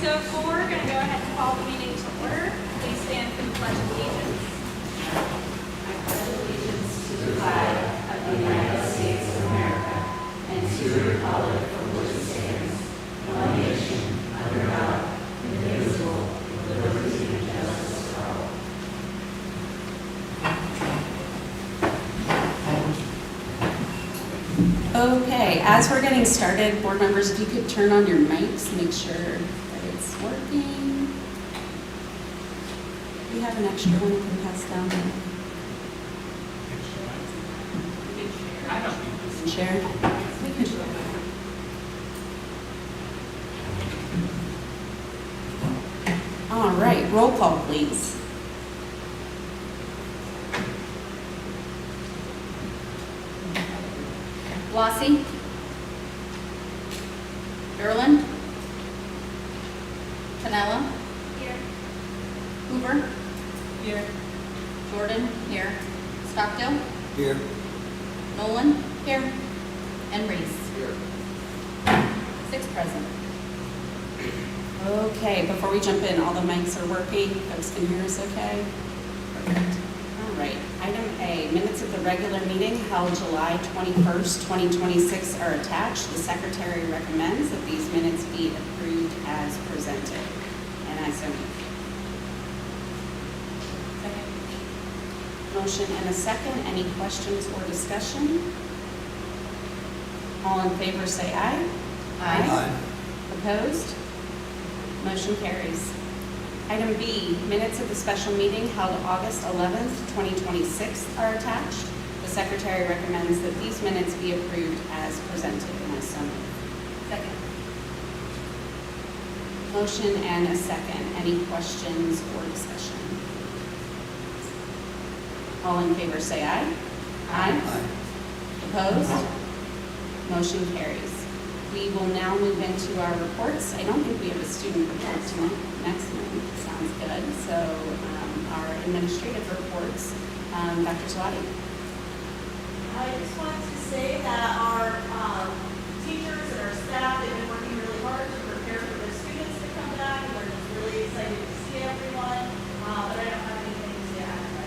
So we're going to go ahead and call the meeting to order. Please stand for the Pledge of Allegiance. I pledge allegiance to the flag of the United States of America and to the republic for which it stands, one nation, under God, indivisible, with liberty and justice for all. Okay, as we're getting started, board members, if you could turn on your mics, make sure that it's working. We have an extra one we can pass down. Share. All right, roll call, please. Flossie? Erlen? Canella? Here. Hoover? Here. Jordan? Here. Stockdale? Here. Nolan? Here. And Reese? Here. 6 present. Okay, before we jump in, all the mics are working. Folks can hear us okay? Perfect. All right. Item A, minutes of the regular meeting held July 21st, 2026 are attached. The secretary recommends that these minutes be approved as presented. And I so move. Second. Motion and a second. Any questions or discussion? All in favor say aye. Aye. Opposed? Motion carries. Item B, minutes of the special meeting held August 11th, 2026 are attached. The secretary recommends that these minutes be approved as presented, and I so move. Second. Motion and a second. Any questions or discussion? All in favor say aye. Aye. Opposed? Motion carries. We will now move into our reports. I don't think we have a student report tonight. Next month. Sounds good. So our administrative reports, Dr. Swati. I just wanted to say that our teachers and our staff, they've been working really hard to prepare for their students to come back, and we're just really excited to see everyone, but I don't have anything to say after.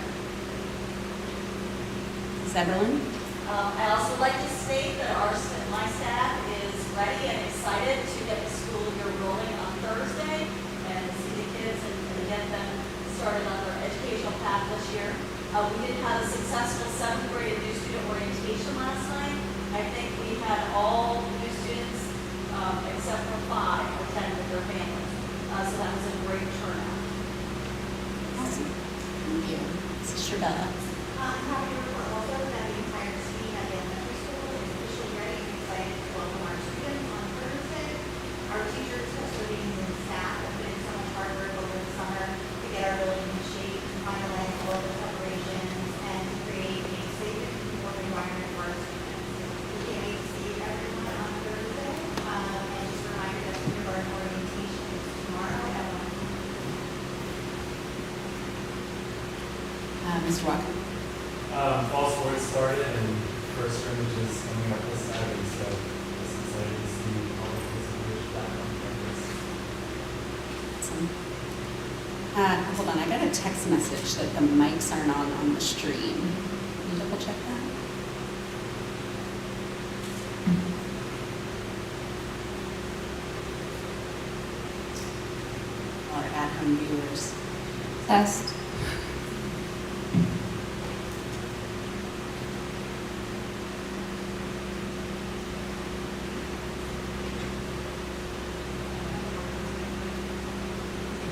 Zeberlin. I also like to state that my staff is ready and excited to get the school year rolling on Thursday and see the kids and get them started on their educational path this year. We did have a successful 7th grade new student orientation last night. I think we had all new students except for 5 attend with their families. So that was a great turnout. Awesome. Thank you. Sister Bella. I'm happy to report also that the entire team at the elementary school is officially ready and excited to welcome our students on Thursday. Our teachers, custodians, and staff have put in so much hard work over the summer to get our building in shape, to finalize all of the preparations, and to create a safe and controlled environment for our students. We can't wait to see everyone on Thursday, and just a reminder that kindergarten orientation is tomorrow at 1. Mr. Walker. Fall sports started and first scrimmage is coming up this Saturday, so just excited to see all of this English back on campus. Awesome. Hold on, I got a text message that the mics aren't on the stream. Can you double check that? Our at-home viewers. Test.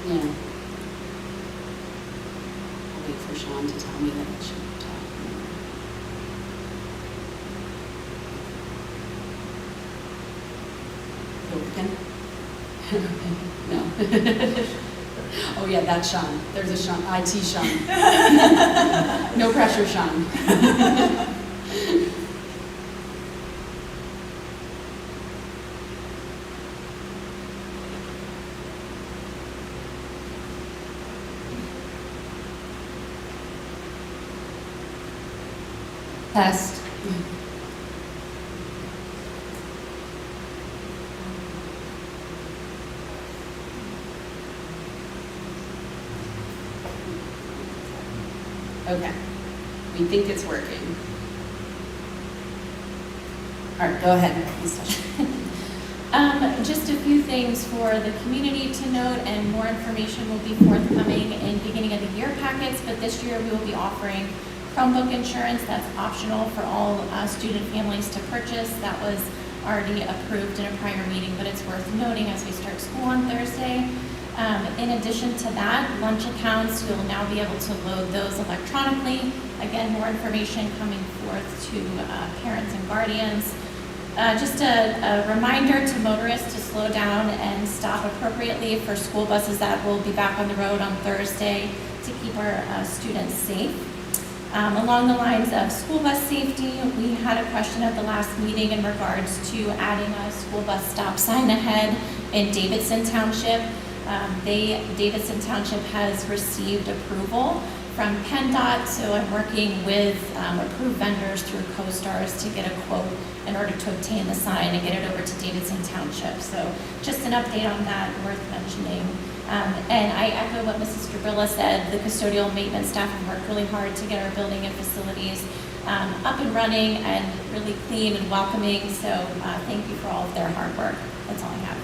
Yeah. I'll wait for Sean to tell me that it should talk. No. Oh yeah, that's Sean. There's a Sean, IT Sean. No pressure, Sean. Test. Okay. We think it's working. All right, go ahead, Ms. Tasha. Just a few things for the community to note, and more information will be forthcoming in beginning of the year packets, but this year we will be offering Chromebook insurance that's optional for all student families to purchase. That was already approved in a prior meeting, but it's worth noting as we start school on Thursday. In addition to that, lunch accounts, you'll now be able to load those electronically. Again, more information coming forth to parents and guardians. Just a reminder to motorists to slow down and stop appropriately for school buses that will be back on the road on Thursday to keep our students safe. Along the lines of school bus safety, we had a question at the last meeting in regards to adding a school bus stop sign ahead in Davidson Township. Davidson Township has received approval from PennDOT, so I'm working with approved vendors through CoStars to get a quote in order to obtain the sign and get it over to Davidson Township. So just an update on that, worth mentioning. And I echo what Mrs. Strabilla said. The custodial maintenance staff have worked really hard to get our building and facilities up and running and really clean and welcoming. So thank you for all of their hard work. That's all I have.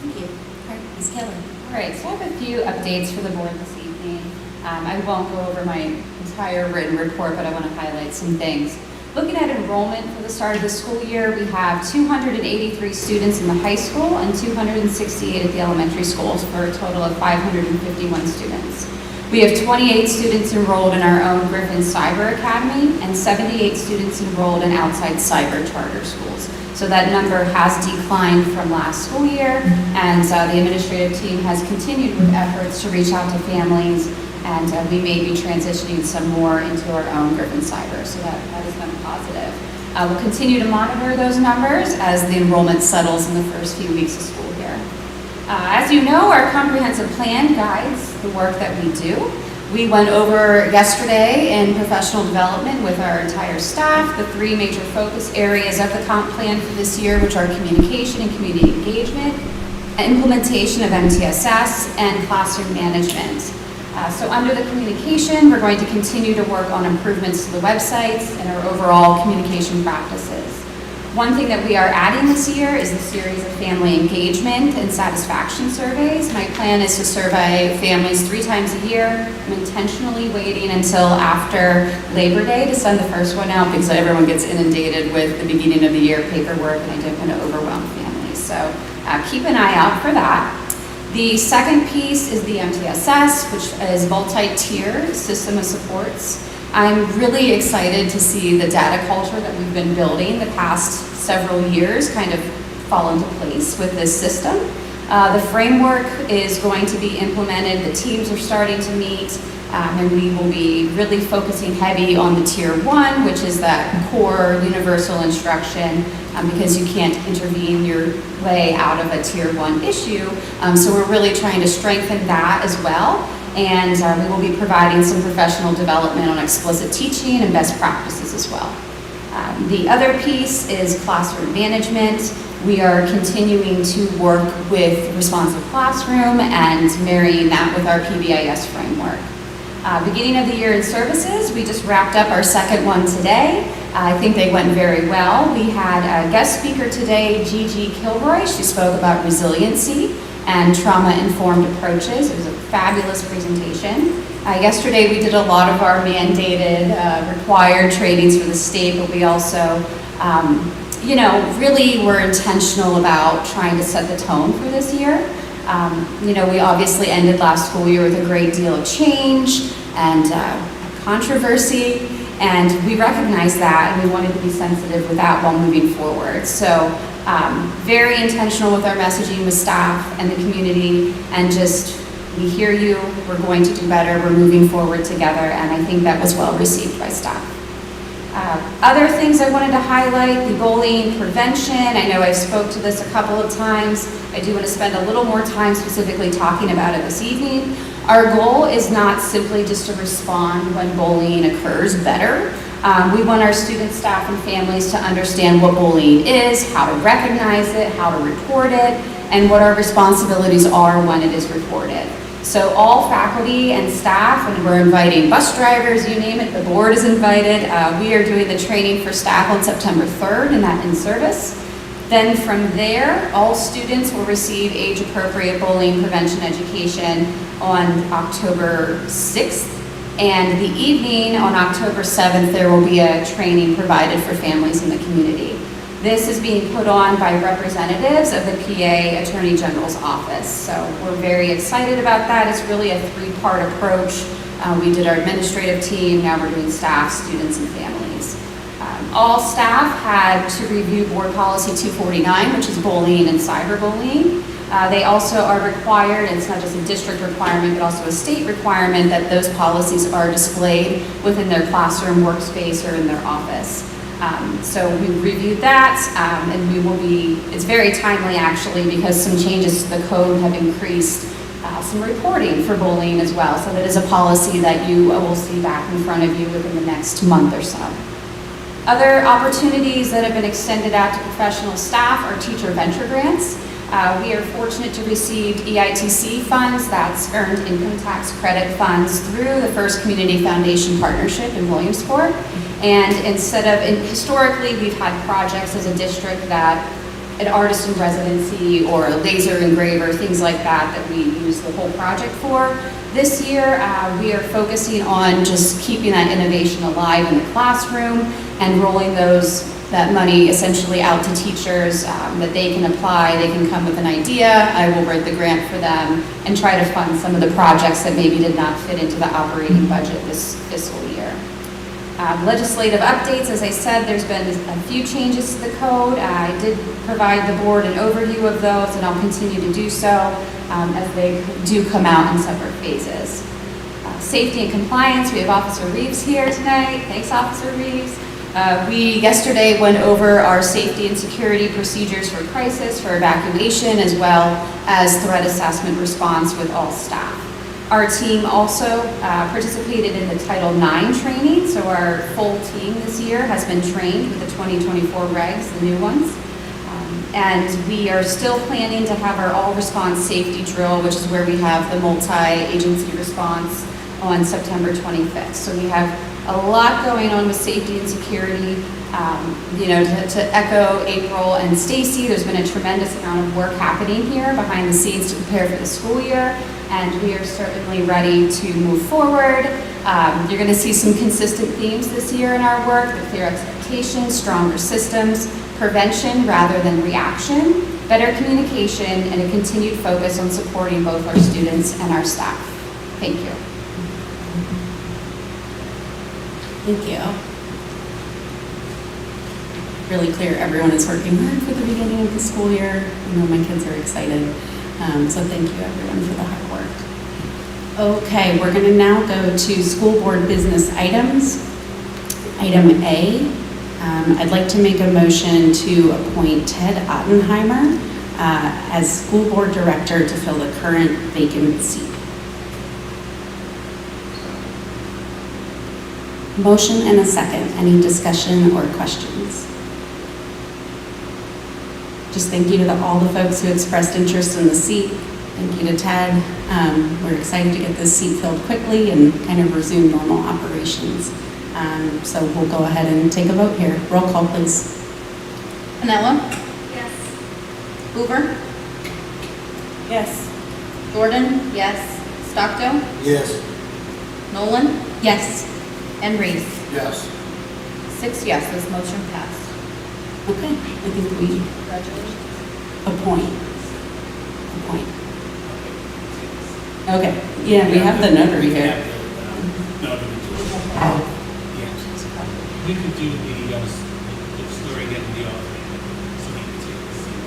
Thank you. All right, Ms. Kelly. All right, so I have a few updates for the board this evening. I won't go over my entire written report, but I want to highlight some things. Looking at enrollment for the start of the school year, we have 283 students in the high school and 268 at the elementary schools for a total of 551 students. We have 28 students enrolled in our own Griffin Cyber Academy and 78 students enrolled in outside cyber charter schools. So that number has declined from last school year, and the administrative team has continued with efforts to reach out to families, and we may be transitioning some more into our own Griffin Cyber, so that has been positive. We'll continue to monitor those numbers as the enrollment settles in the first few weeks of school here. As you know, our comprehensive plan guides the work that we do. We went over yesterday in professional development with our entire staff the 3 major focus areas of the comp plan for this year, which are communication and community engagement, implementation of MTSS, and classroom management. So under the communication, we're going to continue to work on improvements to the websites and our overall communication practices. One thing that we are adding this year is a series of family engagement and satisfaction surveys. My plan is to survey families 3 times a year. I'm intentionally waiting until after Labor Day to send the first one out because everyone gets inundated with the beginning of the year paperwork and I don't want to overwhelm families. So keep an eye out for that. The second piece is the MTSS, which is multi-tier system of supports. I'm really excited to see the data culture that we've been building the past several years kind of fall into place with this system. The framework is going to be implemented, the teams are starting to meet, and we will be really focusing heavy on the tier 1, which is that core universal instruction, because you can't intervene your way out of a tier 1 issue. So we're really trying to strengthen that as well. And we will be providing some professional development on explicit teaching and best practices as well. The other piece is classroom management. We are continuing to work with responsive classroom and marrying that with our PBIS framework. Beginning of the year in services, we just wrapped up our second one today. I think they went very well. We had a guest speaker today, Gigi Kilroy. She spoke about resiliency and trauma-informed approaches. It was a fabulous presentation. Yesterday we did a lot of our mandated required trainings for the state, but we also, really were intentional about trying to set the tone for this year. We obviously ended last school year with a great deal of change and controversy, and we recognized that and we wanted to be sensitive with that while moving forward. So very intentional with our messaging with staff and the community, and just, we hear you, we're going to do better, we're moving forward together, and I think that was well received by staff. Other things I wanted to highlight, the bullying prevention. I know I spoke to this a couple of times. I do want to spend a little more time specifically talking about it this evening. Our goal is not simply just to respond when bullying occurs better. We want our students, staff, and families to understand what bullying is, how to recognize it, how to report it, and what our responsibilities are when it is reported. So all faculty and staff, and we're inviting bus drivers, you name it, the board is invited. We are doing the training for staff on September 3rd in that in-service. Then from there, all students will receive age-appropriate bullying prevention education on October 6th. And the evening on October 7th, there will be a training provided for families in the community. This is being put on by representatives of the PA Attorney General's office. So we're very excited about that. It's really a three-part approach. We did our administrative team, now we're doing staff, students, and families. All staff had to review Board Policy 249, which is bullying and cyberbullying. They also are required, and it's not just a district requirement, but also a state requirement, that those policies are displayed within their classroom, workspace, or in their office. So we reviewed that, and we will be, it's very timely actually, because some changes to the code have increased some reporting for bullying as well. So that is a policy that you will see back in front of you within the next month or so. Other opportunities that have been extended out to professional staff are teacher venture grants. We are fortunate to receive EITC funds, that's Earned Income Tax Credit funds, through the First Community Foundation Partnership in Williamsport. And historically, we've had projects as a district that an artist in residency or a laser engraver, things like that, that we use the whole project for. This year, we are focusing on just keeping that innovation alive in the classroom and rolling that money essentially out to teachers that they can apply. They can come with an idea. I will write the grant for them and try to fund some of the projects that maybe did not fit into the operating budget this fiscal year. Legislative updates, as I said, there's been a few changes to the code. I did provide the board an overview of those, and I'll continue to do so as they do come out in separate phases. Safety and compliance, we have Officer Reeves here tonight. Thanks, Officer Reeves. We yesterday went over our safety and security procedures for crisis, for evacuation, as well as threat assessment response with all staff. Our team also participated in the Title IX training, so our full team this year has been trained with the 2024 regs, the new ones. And we are still planning to have our all-response safety drill, which is where we have the multi-agency response on September 25th. So we have a lot going on with safety and security. To echo April and Stacy, there's been a tremendous amount of work happening here behind the scenes to prepare for the school year, and we are certainly ready to move forward. You're going to see some consistent themes this year in our work: the clear expectations, stronger systems, prevention rather than reaction, better communication, and a continued focus on supporting both our students and our staff. Thank you. Thank you. Really clear everyone is working hard for the beginning of the school year. I know my kids are excited. So thank you everyone for the hard work. Okay, we're going to now go to school board business items. Item A, I'd like to make a motion to appoint Ted Ottenheimer as school board director to fill the current vacant seat. Motion and a second. Any discussion or questions? Just thank you to all the folks who expressed interest in the seat. Thank you to Ted. We're excited to get this seat filled quickly and kind of resume normal operations. So we'll go ahead and take a vote here. Roll call, please. Anello? Yes. Hoover? Yes. Jordan? Yes. Stockdale? Yes. Nolan? Yes. And Reese? Yes. 6 yeses, motion passed. Okay, I think we Congratulations. appoint. Okay, yeah, we have the notary here. We could do the story getting the offer, so we can take the seat.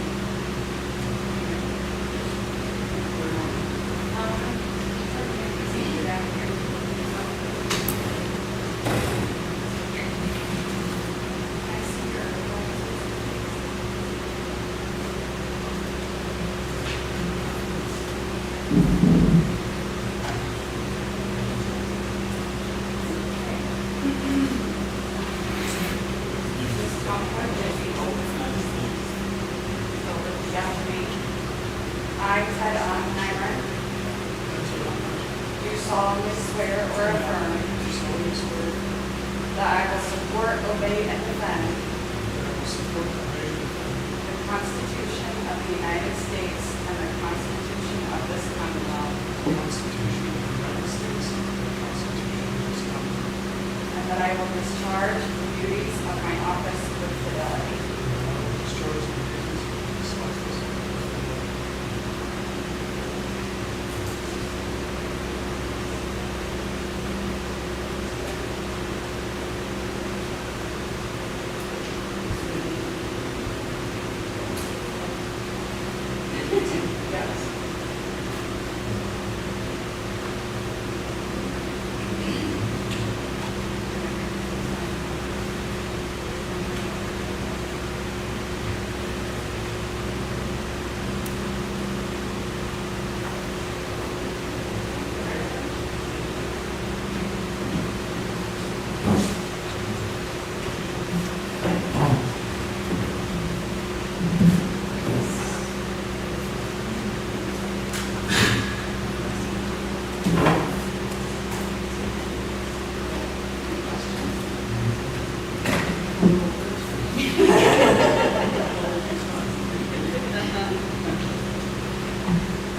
solemnly swear or affirm that I will support, obey, and defend the Constitution of the United States and the Constitution of this Commonwealth, and that I will discharge the duties of my office with fidelity.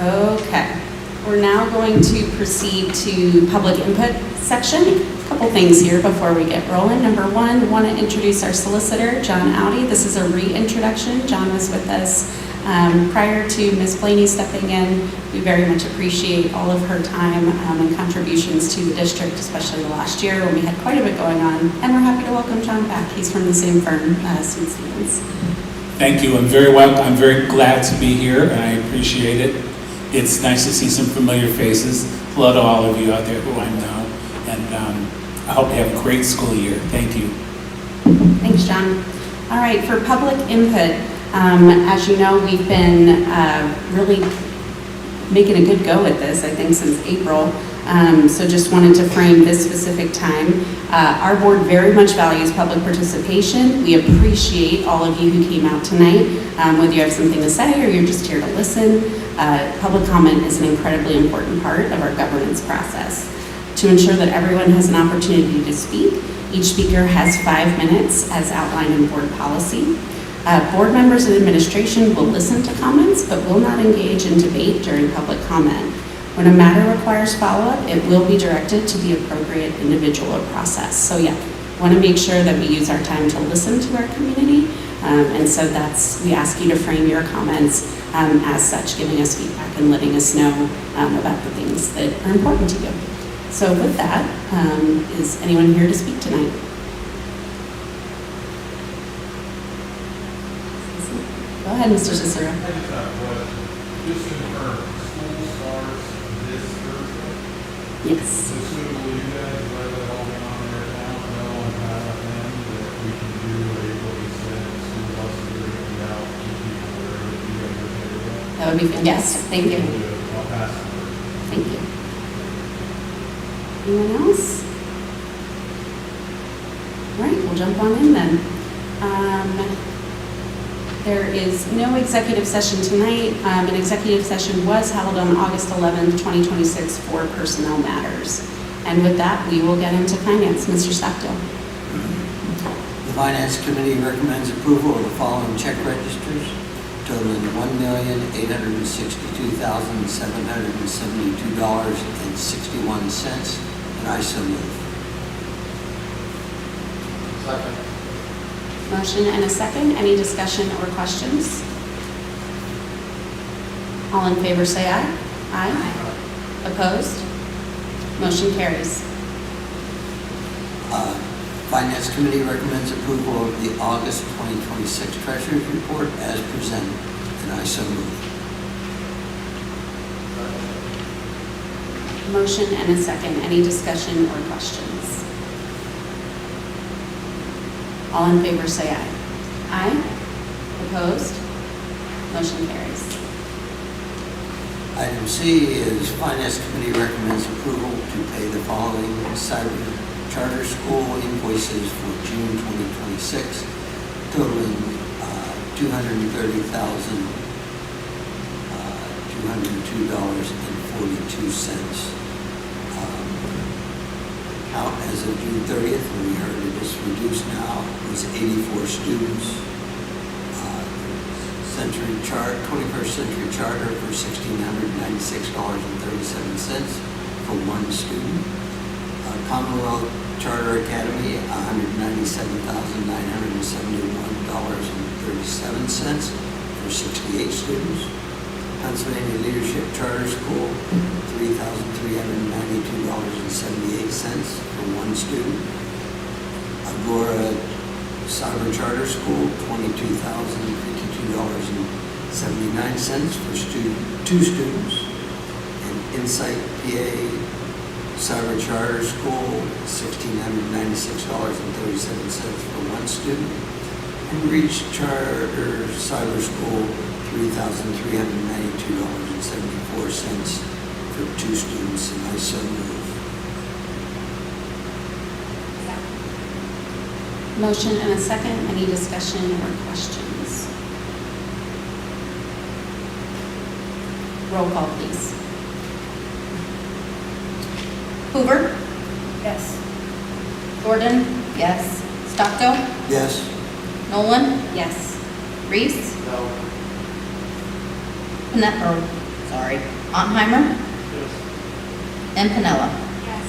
Okay, we're now going to proceed to public input section. A couple things here before we get rolling. Number one, want to introduce our solicitor, John Audi. This is a reintroduction. John was with us prior to Ms. Blaney stepping in. We very much appreciate all of her time and contributions to the district, especially the last year when we had quite a bit going on. And we're happy to welcome John back. He's from the same firm, St. Stephen's. Thank you. I'm very glad to be here, and I appreciate it. It's nice to see some familiar faces. Hello to all of you out there who I know, and I hope you have a great school year. Thank you. Thanks, John. All right, for public input, as you know, we've been really making a good go at this, I think, since April. So just wanted to frame this specific time. Our board very much values public participation. We appreciate all of you who came out tonight, whether you have something to say or you're just here to listen. Public comment is an incredibly important part of our governance process. To ensure that everyone has an opportunity to speak, each speaker has 5 minutes as outlined in board policy. Board members and administration will listen to comments, but will not engage in debate during public comment. When a matter requires follow-up, it will be directed to the appropriate individual or process. So yeah, want to make sure that we use our time to listen to our community. And so we ask you to frame your comments as such, giving us feedback and letting us know about the things that are important to you. So with that, is anyone here to speak tonight? Go ahead, Mr. Cicero. I just have a question. Just confirm, school starts this Thursday? Yes. So soon will you guys let it all be on there now, know on how then that we can do what you said, school buses are going to be out, and people are going to be able to do that? That would be fantastic. Thank you. I'll pass it over. Thank you. Anyone else? All right, we'll jump on in then. There is no executive session tonight. An executive session was held on August 11th, 2026 for personnel matters. And with that, we will get into finance. Mr. Stockdale. The Finance Committee recommends approval of the following check registers totaling $1,862,772.61, and I so move. Second. Motion and a second. Any discussion or questions? All in favor say aye. Aye. Opposed? Motion carries. Finance Committee recommends approval of the August 2026 Treasurer's Report as presented, and I so move. Motion and a second. Any discussion or questions? All in favor say aye. Aye. Opposed? Motion carries. Item C is Finance Committee recommends approval to pay the following cyber charter school invoices for June 2026, totaling $230,202.42. out as of June 30th, when we heard it is reduced now, was 84 students. 21st Century Charter for $1,696.37 for one student. Commonwealth Charter Academy, $197,971.37 for 68 students. Pennsylvania Leadership Charter School, $3,392.78 for one student. Agora Cyber Charter School, $22,052.79 for two students. And Insight PA Cyber Charter School, $1,696.37 for one student. And Reach Charter Cyber School, $3,392.74 for two students, and I so move. Motion and a second. Any discussion or questions? Roll call, please. Hoover, Yes. Gordon, yes. Stockton, Yes? Nolan, Yes. Reese, No. Oppenheimer, and Pinella. Yes.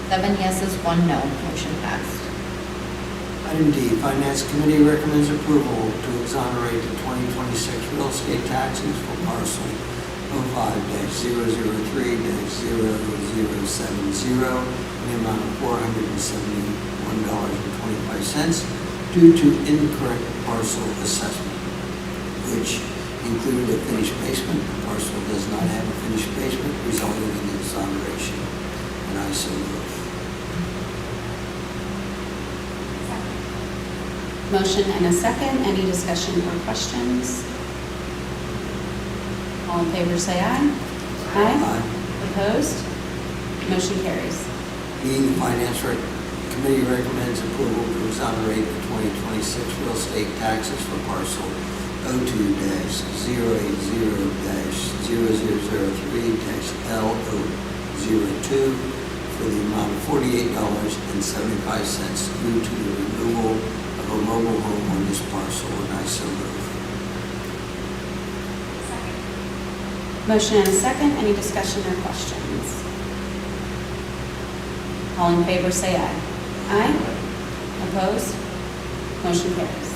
7 yeses, 1 no. Motion passed. Item D, Finance Committee recommends approval to exonerate the 2026 real estate taxes for parcel 05-003-0070 in the amount of $471.25 due to incorrect parcel assessment, which included a finished basement. The parcel does not have a finished basement, resulting in the exoneration. And I so move. Motion and a second. Any discussion or questions? All in favor say aye. Aye. Opposed? Motion carries. E, the Finance Committee recommends approval to exonerate the 2026 real estate taxes for parcel 02-080-0003-L002 for the amount of $48.75 due to the removal of a mobile home on this parcel, and I so move. Motion and a second. Any discussion or questions? All in favor say aye. Aye. Opposed? Motion carries.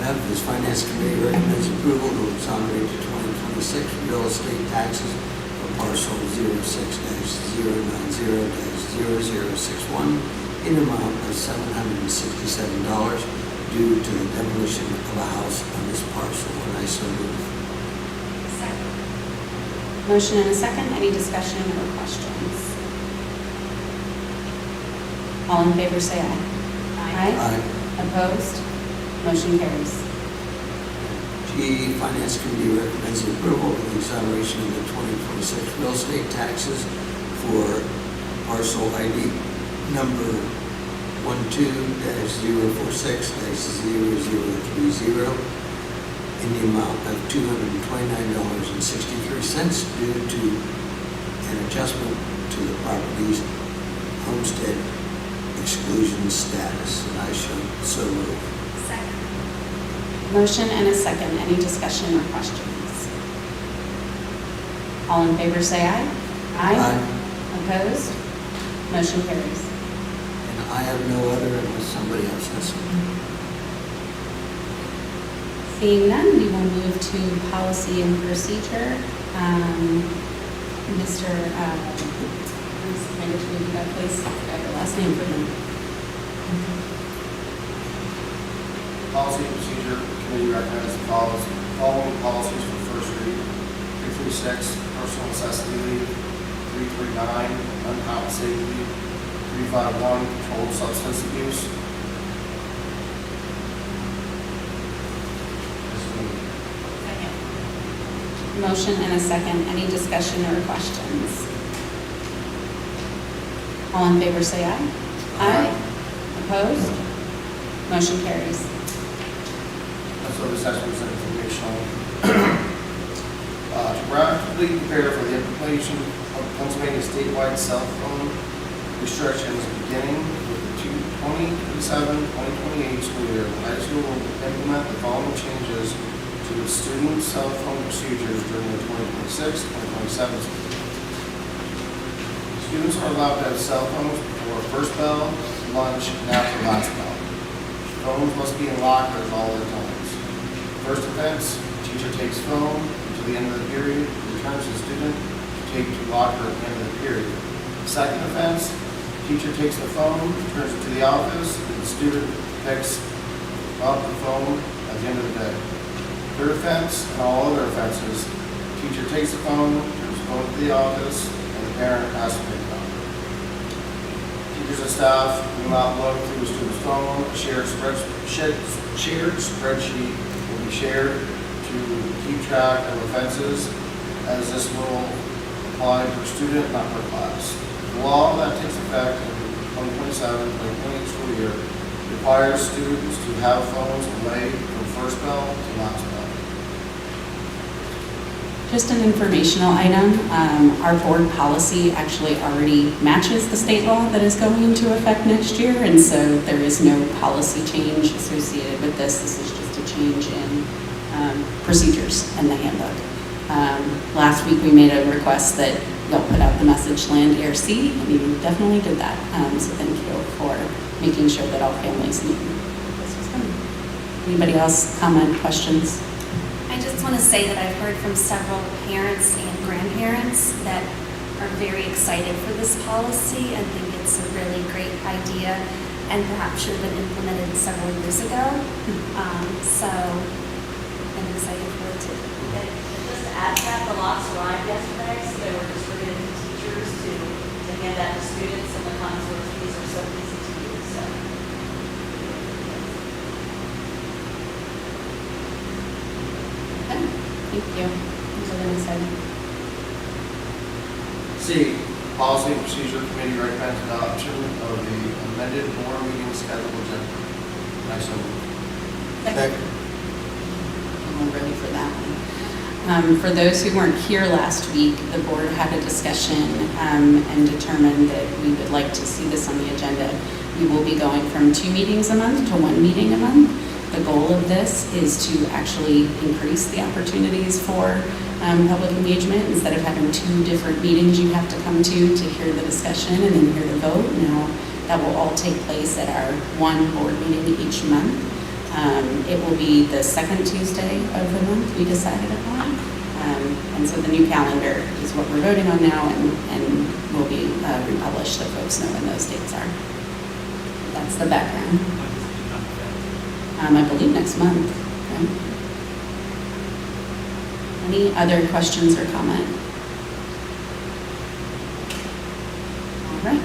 F, this Finance Committee recommends approval to exonerate the 2026 real estate taxes for parcel 06-090-0061 in the amount of $767 due to the demolition of a house on this parcel, and I so move. Motion and a second. Any discussion or questions? All in favor say aye. Aye. Opposed? Motion carries. G, Finance Committee recommends the approval of the exoneration of the 2026 real estate taxes for parcel ID number 12-046-0030 in the amount of $229.63 due to an adjustment to the property's homestead exclusion status, and I shall so move. Second. Motion and a second. Any discussion or questions? All in favor say aye. Opposed? Motion carries. And I have no other unless somebody else has something. Seeing none, we will move to policy and procedure. Mr. Can you that please? I have your last name for him. Policy and Procedure Committee recommends the following policies for first read. 336, personal necessity leave. 339, uncompensated leave. 351, controlled substance abuse. Motion and a second. Any discussion or questions? All in favor say aye. Opposed? Motion carries. So this has to be some informational. To proactively prepare for the implementation of Pennsylvania statewide cell phone restrictions beginning with the 2027-2028 school year. The high school will implement the following changes to its student cell phone procedures during the 2026-2027 school year. Students are allowed to have cell phones before first bell, lunch, and after last bell. Phones must be in lockers all their times. First offense, teacher takes phone until the end of the period, returns the student to take to locker at the end of the period. Second offense, teacher takes the phone, returns it to the office, and the student picks up the phone at the end of the day. Third offense, and all other offenses, teacher takes the phone, returns the phone to the office, and the parent has to pick it up. Teachers and staff will not look through the student's phone. A shared spreadsheet will be shared to keep track of offenses, as this will apply per student, not per class. The law that takes effect in the 2027-2028 school year requires students to have phones away from first bell to last bell. Just an informational item, our board policy actually already matches the state law that is going into effect next year, and so there is no policy change associated with this. This is just a change in procedures in the handbook. Last week we made a request that y'all put out the message land ERC, and you definitely did that. So thank you for making sure that all families knew this was coming. Anybody else comment, questions? I just want to say that I've heard from several parents and grandparents that are very excited for this policy and think it's a really great idea and perhaps should have been implemented several years ago. So I'm excited for it too. And just to add to that, the lots arrived yesterday, so they were distributed to teachers to hand out to students, and the consorts fees are so easy to use, so. Thank you. Those are really exciting. C, Policy and Procedure Committee recommends adoption of the amended board meeting schedule agenda. I so move. Second. I'm ready for that one. For those who weren't here last week, the board had a discussion and determined that we would like to see this on the agenda. We will be going from 2 meetings a month to 1 meeting a month. The goal of this is to actually increase the opportunities for public engagement. Instead of having 2 different meetings you have to come to hear the discussion and then hear the vote. Now that will all take place at our 1 board meeting each month. It will be the second Tuesday of the month we decided upon. And so the new calendar is what we're voting on now and will be republished so folks know when those dates are. That's the background. I believe next month. Okay. Any other questions or comment? All right.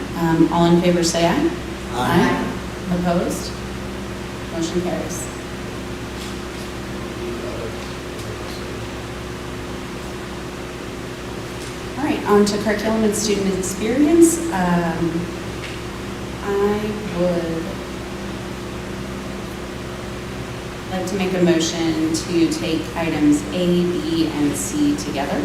All in favor say aye. Aye. Opposed? Motion carries. All right, on to curriculum and student experience. I would like to make a motion to take items A, B, and C together.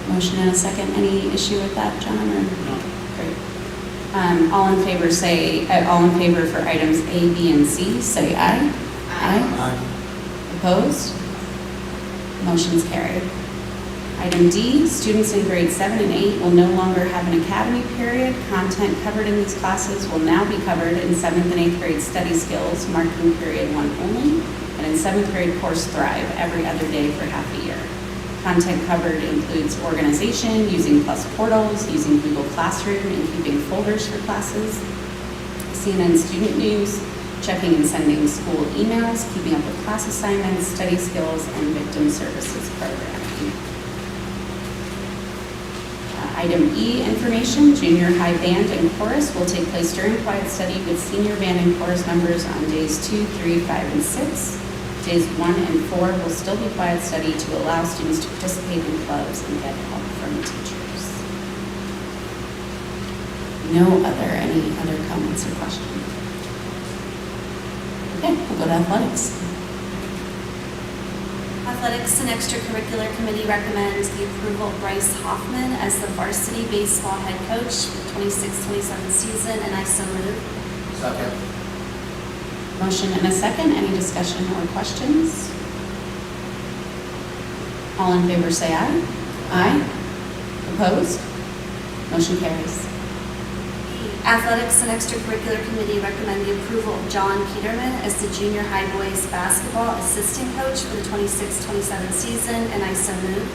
Motion and a second. Any issue with that, John? Or? No. Great. All in favor all in favor for items A, B, and C, say aye. Aye. Opposed? Motion's carried. Item D, students in grades 7 and 8 will no longer have an academy period. Content covered in these classes will now be covered in 7th and 8th grade study skills, marking period 1 only, and in 7th grade course Thrive every other day for half a year. Content covered includes organization, using Plus portals, using Google Classroom, and keeping folders for classes, CNN student news, checking and sending school emails, keeping up with class assignments, study skills, and victim services programming. Item E, information, junior high band and chorus will take place during quiet study with senior band and chorus members on days 2, 3, 5, and 6. Days 1 and 4 will still be quiet study to allow students to participate in clubs and get help from teachers. Any other comments or questions? Okay, we'll go to athletics. Athletics and Extracurricular Committee recommends the approval of Bryce Hoffman as the varsity baseball head coach for the 26-27 season, and I so move. Second. Motion and a second. Any discussion or questions? All in favor say aye. Aye. Opposed? Motion carries. Athletics and Extracurricular Committee recommend the approval of John Peterman as the junior high boys basketball assistant coach for the 26-27 season, and I so move.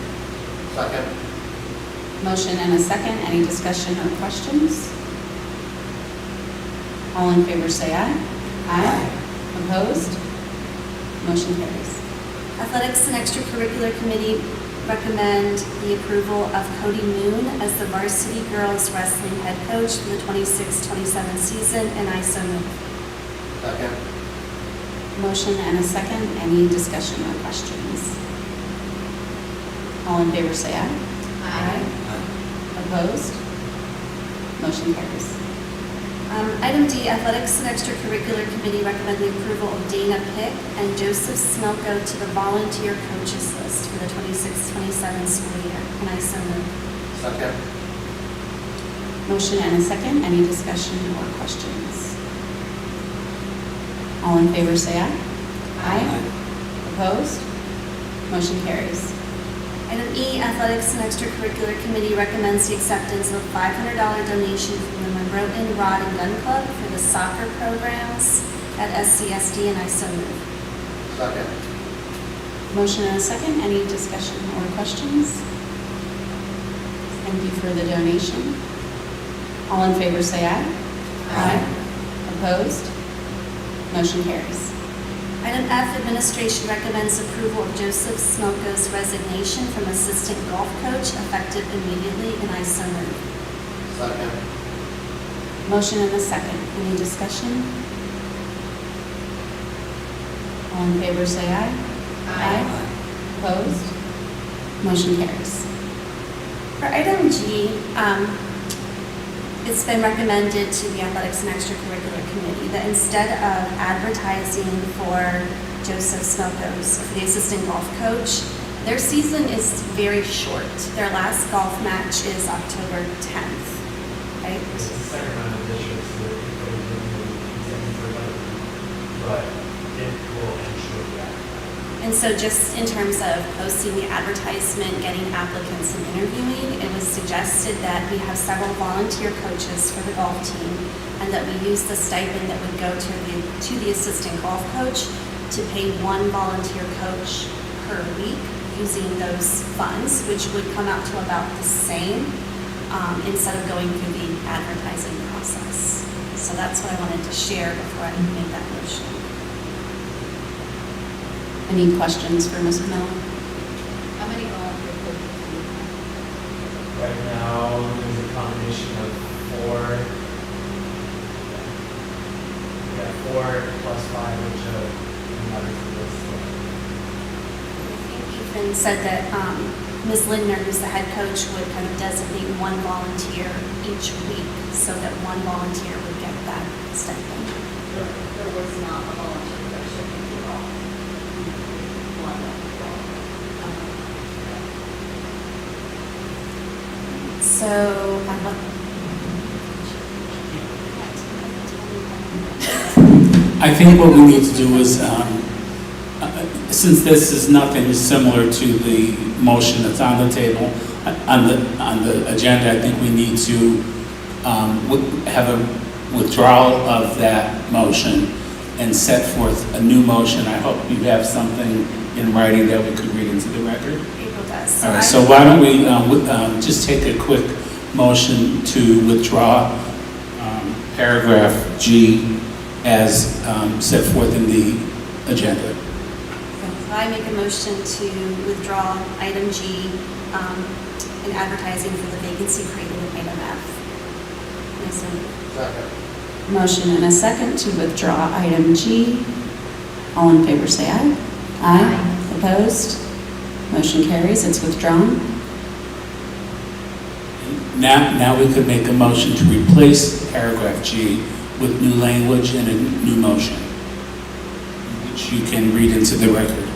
Second. Motion and a second. Any discussion or questions? All in favor say aye. Aye. Opposed? Motion carries. Athletics and Extracurricular Committee recommend the approval of Cody Moon as the varsity girls wrestling head coach for the 26-27 season, and I so move. Second. Motion and a second. Any discussion or questions? All in favor say aye. Aye. Opposed? Motion carries. Item D, Athletics and Extracurricular Committee recommend the approval of Dana Pick and Joseph Smelko to the volunteer coaches list for the 26-27 school year, and I so move. Second. Motion and a second. Any discussion or questions? All in favor say aye. Aye. Opposed? Motion carries. Item E, Athletics and Extracurricular Committee recommends the acceptance of a $500 donation from the Monroe Rod and Gun Club for the soccer programs at SCSD, and I so move. Second. Motion and a second. Any discussion or questions? Thank you for the donation. All in favor say aye. Aye. Opposed? Motion carries. Item F, Administration recommends approval of Joseph Smoko's resignation from assistant golf coach effective immediately, and I so move. Second. Motion and a second. Any discussion? All in favor say aye. Aye. Opposed? Motion carries. For item G, it's been recommended to the Athletics and Extracurricular Committee that instead of advertising for Joseph Smoko's, for the assistant golf coach, their season is very short. Their last golf match is October 10th, right? It's the second round of districts that they for another, but it will end shortly after. And so just in terms of posting the advertisement, getting applicants and interviewing, it was suggested that we have several volunteer coaches for the golf team and that we use the stipend that would go to the assistant golf coach to pay one volunteer coach per week using those funds, which would come out to about the same instead of going through the advertising process. So that's what I wanted to share before I make that motion. Any questions for Ms. Miller? How many volunteer coaches do you have? Right now, there's a combination of 4. Yeah, 4 plus 5, which another for this. I think Ethan said that Ms. Lindner, who's the head coach, would kind of designate one volunteer each week so that one volunteer would get that stipend. There was not a volunteer that should be all. One of So, I think what we need to do is, since this is nothing similar to the motion that's on the table, on the agenda, I think we need to have a withdrawal of that motion and set forth a new motion. I hope you have something in writing that we could read into the record. April does. All right, so why don't we just take a quick motion to withdraw paragraph G as set forth in the agenda. So I make a motion to withdraw item G in advertising for the vacancy created in item F. Second. Motion and a second to withdraw item G. All in favor say aye. Aye. Opposed? Motion carries. It's withdrawn. Now we could make a motion to replace paragraph G with new language and a new motion, which you can read into the record.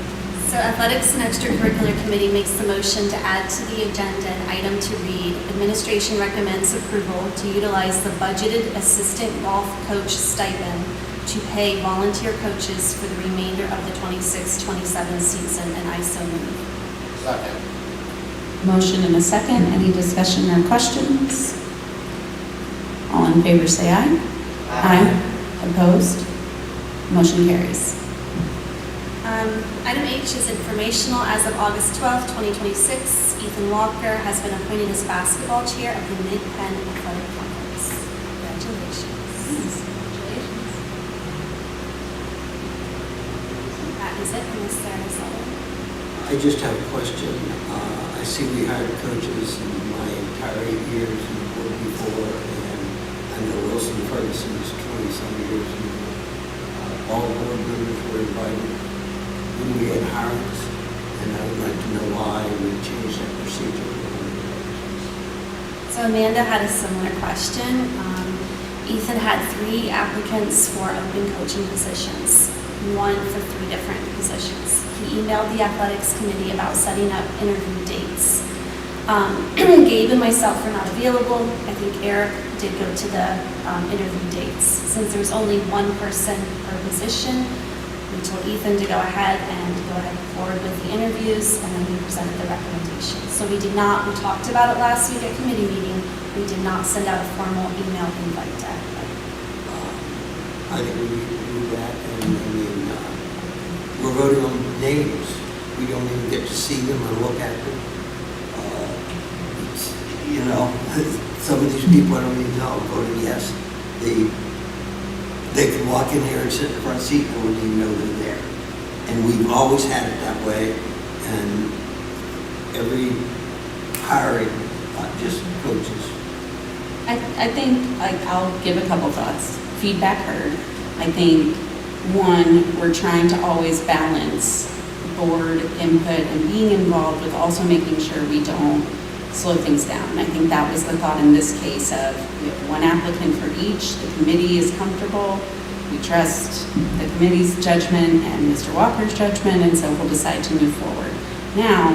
So Athletics and Extracurricular Committee makes the motion to add to the agenda an item to read, administration recommends approval to utilize the budgeted assistant golf coach stipend to pay volunteer coaches for the remainder of the 26-27 season, and I so move. Second. Motion and a second. Any discussion or questions? All in favor say aye. Aye. Opposed? Motion carries. Item H is informational. As of August 12th, 2026, Ethan Walker has been appointed as basketball chair of the Mid-Penn Athletic Conference. Congratulations. That is it, Ms. Sarah Sullivan. I just have a question. I see we hired coaches in my entire 8 years in the board before, and I know Wilson Ferguson is 20-some years. And, all board members were invited when we had hirings, and I would like to know why we changed that procedure. So Amanda had a similar question. Ethan had 3 applicants for open coaching positions, one for 3 different positions. He emailed the athletics committee about setting up interview dates. Gabe and myself were not available. I think Eric did go to the interview dates. Since there was only 1 person per position, we told Ethan to go ahead forward with the interviews, and then we presented the recommendations. So we talked about it last week at committee meeting. We did not send out a formal email invite to everybody. I think we need to do that, and I mean, we're voting on names. We don't even get to see them or look at them. You know, some of these people I don't even know voted yes. They can walk in here and sit in the front seat and wouldn't even know they're there. And we've always had it that way, and every hiring, not just coaches. I think, I'll give a couple thoughts. Feedback heard. I think, one, we're trying to always balance board input and being involved with also making sure we don't slow things down. And I think that was the thought in this case of we have 1 applicant for each. The committee is comfortable. We trust the committee's judgment and Mr. Walker's judgment, and so we'll decide to move forward. Now,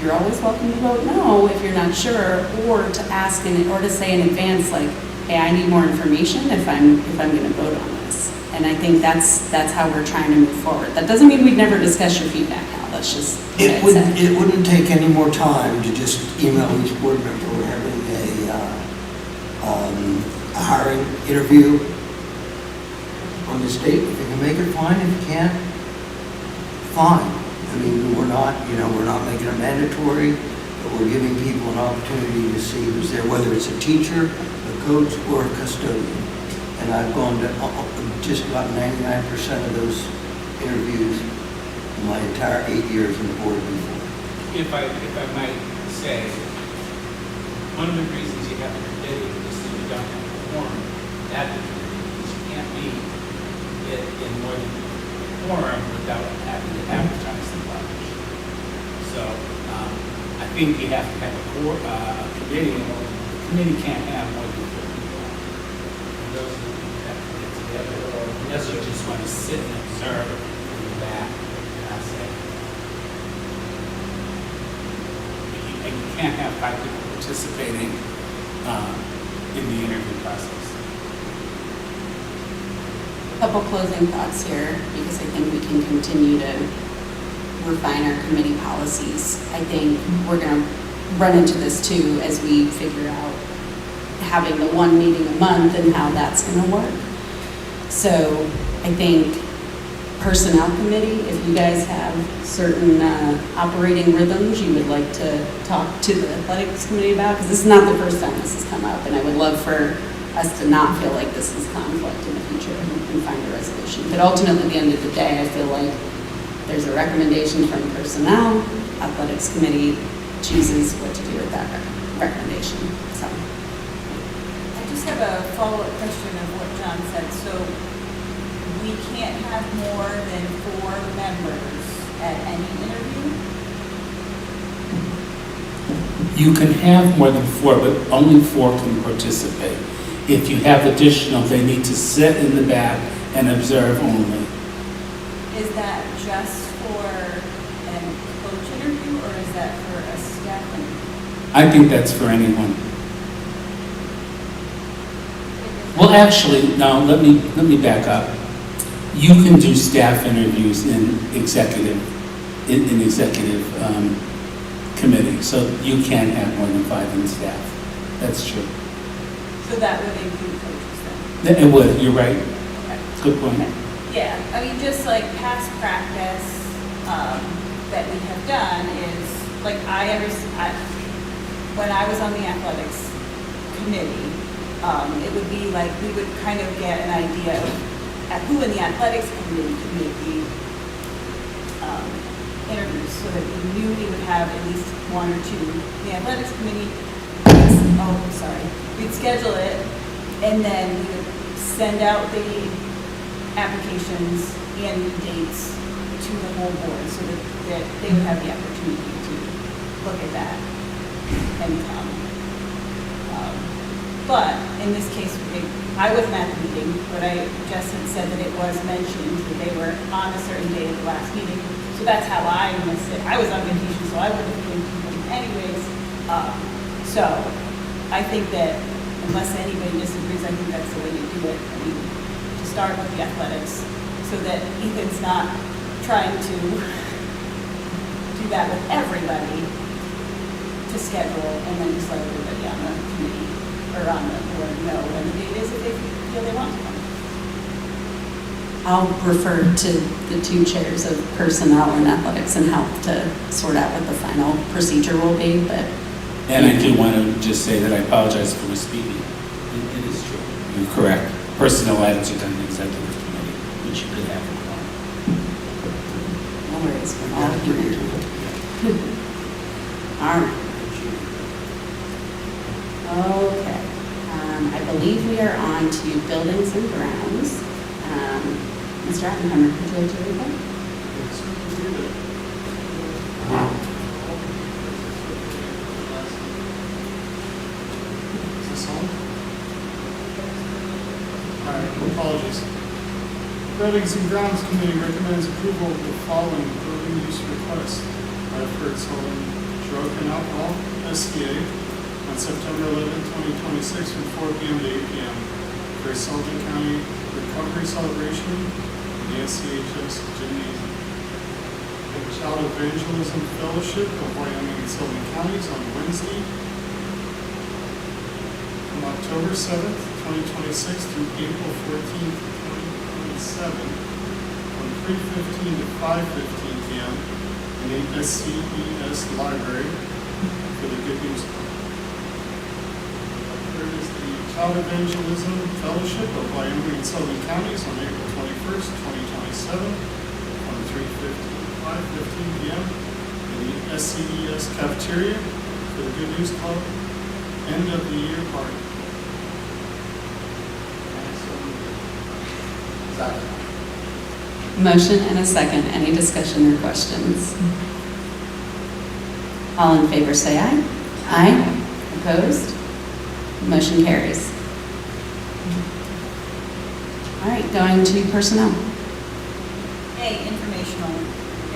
you're always welcome to vote no if you're not sure, or to ask or to say in advance, like, hey, I need more information if I'm going to vote on this. And I think that's how we're trying to move forward. That doesn't mean we'd never discuss your feedback, Al. That's just what I'd say. It wouldn't take any more time to just email each board member we're having a hiring interview on this date. If you can make it, fine. If you can't, fine. I mean, we're not making it mandatory, but we're giving people an opportunity to see who's there, whether it's a teacher, a coach, or a custodian. And I've gone to just about 99% of those interviews in my entire 8 years in the board before. If I might say, one of the reasons you have a committee is that you don't have a quorum at the committee, because you can't meet in more than a quorum without having to advertise the publish. So I think you have to have a committee, and the committee can't have more than 4 people. And those are the people that have to get together, or unless you just want to sit and observe from the back. And you can't have 5 people participating in the interview process. A couple closing thoughts here, because I think we can continue to refine our committee policies. I think we're going to run into this too as we figure out having the 1 meeting a month and how that's going to work. So I think personnel committee, if you guys have certain operating rhythms you would like to talk to the athletics committee about, because this is not the first time this has come up, and I would love for us to not feel like this is conflict in the future and find a resolution. But ultimately, at the end of the day, I feel like there's a recommendation from personnel, athletics committee chooses what to do with that recommendation. So I just have a follow-up question of what John said. So we can't have more than 4 members at any interview? You can have more than 4, but only 4 can participate. If you have additional, they need to sit in the back and observe only. Is that just for and coach interview, or is that for a staff interview? I think that's for anyone. Well, actually, no, let me back up. You can do staff interviews in executive committee, so you can have more than 5 in staff. That's true. So that would include coaches then? It would, you're right. Okay. Good point. Yeah, I mean, just like past practice that we have done is, like, when I was on the athletics committee, it would be like, we would kind of get an idea of who in the athletics committee could make the interviews, so that we knew we would have at least 1 or 2 in the athletics committee. We'd schedule it, and then we would send out the applications and dates to the whole board, so that they would have the opportunity to look at that and come. But in this case, I wasn't at the meeting, but Justin said that it was mentioned that they were on a certain day at the last meeting. So that's how I missed it. I was on vacation, so I wouldn't have been to them anyways. So I think that unless anybody disagrees, I think that's the way to do it. I mean, to start with the athletics, so that Ethan's not trying to do that with everybody to schedule and then just let everybody on the committee or on the board know when the date is if they feel they want to come. I'll refer to the 2 chairs of personnel and athletics and help to sort out what the final procedure will be, but. And I do want to just say that I apologize for misspeaking. It is true. You're correct. Personnel items are done in the executive committee, which you could have. No worries, we're all here. All right. Okay. I believe we are on to buildings and grounds. Mr. Oppenheimer, would you like to read that? Is this on? All right, apologies. Buildings and Grounds Committee recommends approval of the following building use requests. Bradford Sullivan Drug and Alcohol, SCA, on September 11, 2026 from 4 p.m. to 8 p.m. for a Sullivan County Recovery Celebration in the SCHS Gymnasium. The Child Evangelism Fellowship of Wyoming and Sullivan Counties on Wednesday from October 7th, 2026 through April 14th, 2027 from 3:15 to 5:15 p.m. in the SCES Library for the Good News Club. There is the Child Evangelism Fellowship of Wyoming and Sullivan Counties on April 21st, 2027 from 3:15 to 5:15 p.m. in the SCES Cafeteria for the Good News Club End of the Year Party. Motion and a second. Any discussion or questions? All in favor say aye. Aye. Opposed? Motion carries. All right, going to personnel. A, informational.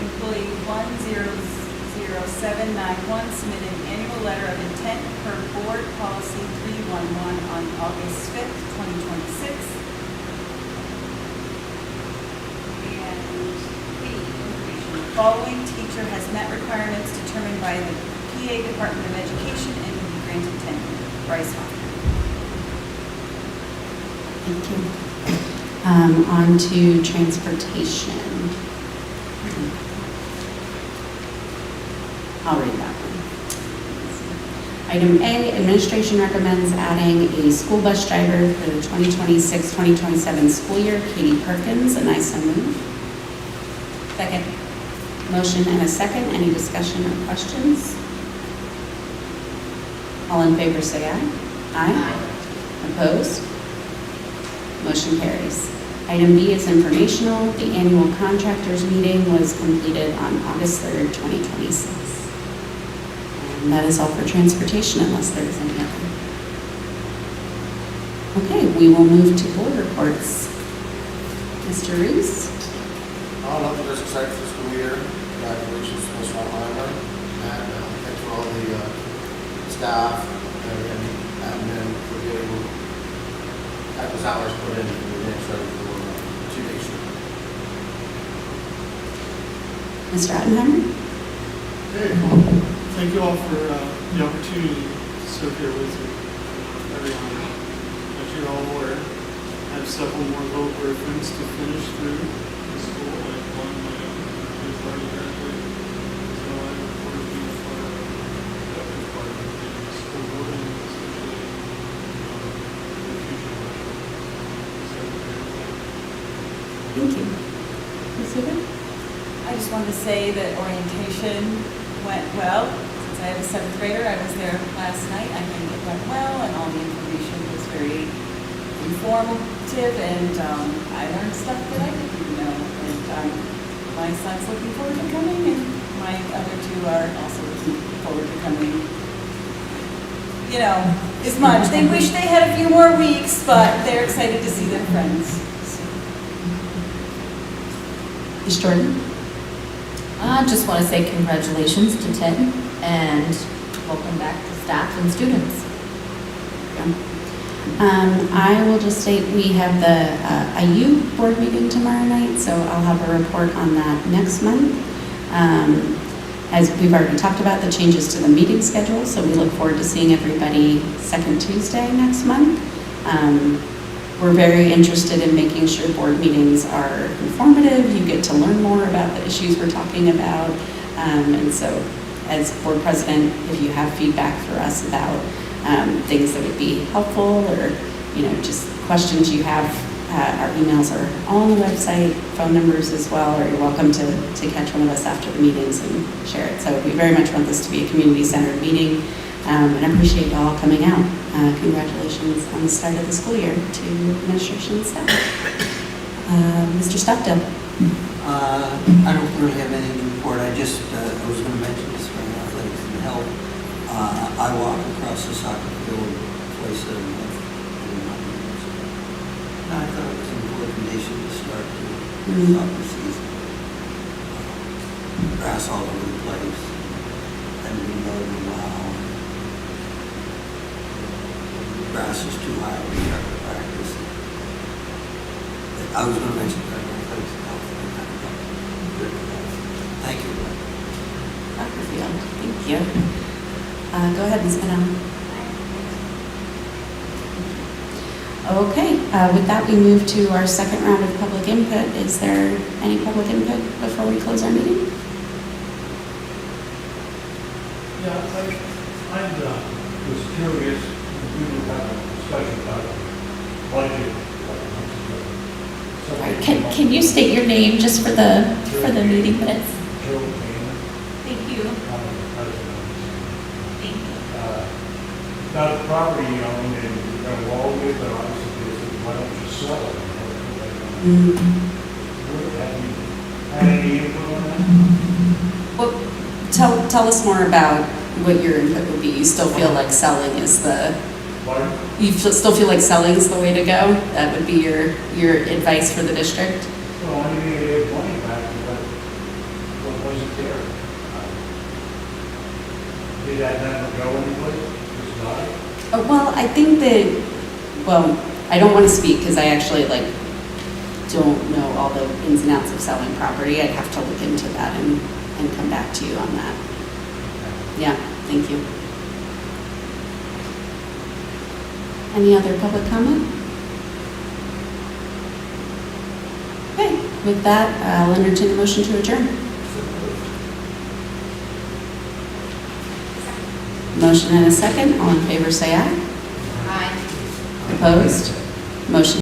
Employee 100791 submitted an annual letter of intent per board policy 311 on August 5th, 2026. And B, information. The following teacher has met requirements determined by the PA Department of Education and will be granted tenure. Bryce Hoffman. Thank you. On to transportation. I'll read that one. Item A, administration recommends adding a school bus driver for the 2026-2027 school year, Katie Perkins, and I so move. Second. Motion and a second. Any discussion or questions? All in favor say aye. Aye. Opposed? Motion carries. Item B is informational. The annual contractors meeting was completed on August 3rd, 2026. And that is all for transportation unless there is any other. Okay, we will move to board reports. Mr. Reese? Nothing, just excited for the school year. congratulations to Mr. Sullivan. And thanks for all the staff and admin for getting those hours put in and getting ready for 2 days. Mr. Ottenheimer? Okay, thank you all for the opportunity to serve here with you. Everyone, as you're all aware, I have several more vote briefings to finish through the school. Like one, my is already graduated, so I look forward to being part of that part of the school board and especially the future of so, Thank you. Ms. Sullivan? I just wanted to say that orientation went well. Since I have a 7th grader, I was there last night. I think it went well, and all the information was very informative, and I learned stuff that I didn't know. And my son's looking forward to coming, and my other 2 are also looking forward to coming. You know, as much. They wish they had a few more weeks, but they're excited to see their friends. Ms. Jordan? I just want to say congratulations to Ted and welcome back to staff and students. I will just state we have the IU board meeting tomorrow night, so I'll have a report on that next month. As we've already talked about the changes to the meeting schedule, so we look forward to seeing everybody second Tuesday next month. We're very interested in making sure board meetings are informative. You get to learn more about the issues we're talking about. And so as board president, if you have feedback for us about things that would be helpful or, just questions you have, our emails are all on the website, phone numbers as well, or you're welcome to catch one of us after the meetings and share it. So we very much want this to be a community-centered meeting, and I appreciate you all coming out. Congratulations on the start of the school year to administration and staff. Mr. Stockdale. I don't really have anything to report. I was going to mention this for athletics and health. I walk across the soccer field twice a month. And I thought it was an important condition to start the soccer season. Grass all over the place. And we know in a while. Grass is too high to start to practice. I was going to mention that. Thank you. Dr. Field, thank you. Go ahead, Ms. Pennell. Okay, with that, we move to our second round of public input. Is there any public input before we close our meeting? Yeah, I was curious, we will have a discussion about budget. All right, can you state your name just for the meeting minutes? Joe Kane, Thank you. president. Thank you. About the property you own and you're going to wall with, but obviously, why don't you sell it? Have you had any input on that? Well, tell us more about what your input would be. You still feel like selling is the still feel like selling is the way to go? That would be your advice for the district? Well, I mean, they have money back, but what wasn't there? Did that never go anyplace? Just die? Well, I think that, I don't want to speak because I actually don't know all the ins and outs of selling property. I'd have to look into that and come back to you on that. Yeah, thank you. Any other public comment? Okay, with that, I'll entertain a motion to adjourn. Motion and a second. All in favor, say aye. Aye. Opposed? Motion